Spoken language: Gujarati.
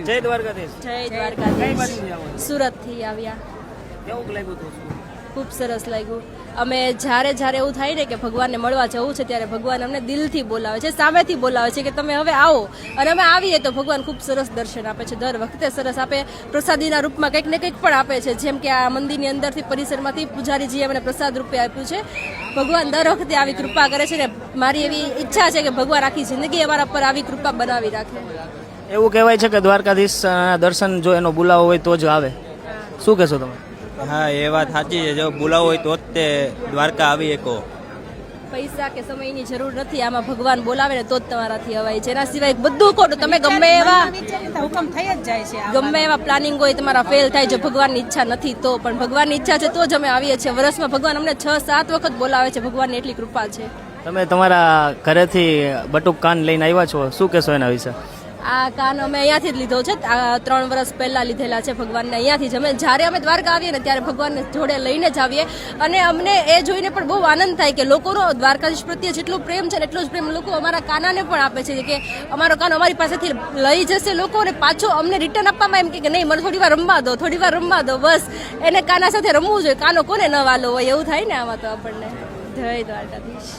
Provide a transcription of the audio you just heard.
જય દ્વારકાધીશ. જય કઈ દ્વારકાધીશ. બાજુથી આવો છો? સુરત થી આવ્યા. કેવું લાગ્યું હતું? ખૂબ સરસ લાગ્યું. અમે જ્યારે એવું થાય ને કે ભગવાનને મળવા જવું છે ત્યારે ભગવાન અમને દિલથી બોલાવે છે, સામેથી બોલાવે છે કે તમે હવે આવો. અને અમે આવીએ તો ભગવાન ખૂબ સરસ દર્શન આપે છે, દર વખતે સરસ આપે. પ્રસાદીના રૂપમાં કંઈક ને કંઈક પણ આપે છે, જેમ કે આ મંદિરની અંદરથી પરિસરમાંથી પૂજારીજીએ અમને પ્રસાદ રૂપે આપ્યું છે. ભગવાન દર વખતે આવી કૃપા કરે છે ને મારી એવી ઈચ્છા છે કે ભગવાન આખી જિંદગી અમારા પર આવી કૃપા બનાવી રાખે. એવું કહેવાય છે કે દ્વારકાધીશ દર્શન જો એનો બોલાવો હોય તો જ આવે. શું કહેશો તમે? હા, એ વાત સાચી છે. જો બોલાવો હોય તો જ તે દ્વારકા આવી શકો. પૈસા કે સમયની જરૂર નથી, આમાં ભગવાન બોલાવે ને તો જ તમારાથી અવાય છે. એના સિવાય બધું ખોટું. તમે ગમે એવા પ્લાનિંગ હોય તમારા ફેલ થાય. જો ભગવાનની ઈચ્છા નથી તો, પણ ભગવાનની ઈચ્છા છે તો જ અમે આવીએ છીએ. વર્ષમાં ભગવાન અમને 6-7 વખત બોલાવે છે. ભગવાનની એટલી કૃપા છે. તમે તમારા ઘરેથી બટુક કાન લઈને આવ્યા છો, શું કહેશો એના વિશે? આ કાન અમે અહીંયાથી જ લીધો છે. આ 3 વર્ષ પહેલા લીધેલા છે ભગવાનને અહીંયાથી જ. જ્યારે અમે દ્વારકા આવીએ ને ત્યારે ભગવાનને જોડે લઈને જ આવીએ. અને અમને એ જોઈને પણ બહુ આનંદ થાય કે લોકોનો દ્વારકાધીશ પ્રત્યે જેટલો પ્રેમ છે ને એટલો જ પ્રેમ લોકો અમારા કાનાને પણ આપે છે. કે અમારો કાનો અમારી પાસેથી લઈ જશે લોકો અને પાછો અમને રિટર્ન આપવામાં એમ કે નહીં, મને થોડી વાર રમવા દો બસ. એને કાના સાથે રમવું જોઈએ. કાનો કોને ન વાલો હોય એવું થાય ને આમાં તો આપણને. જય દ્વારકાધીશ.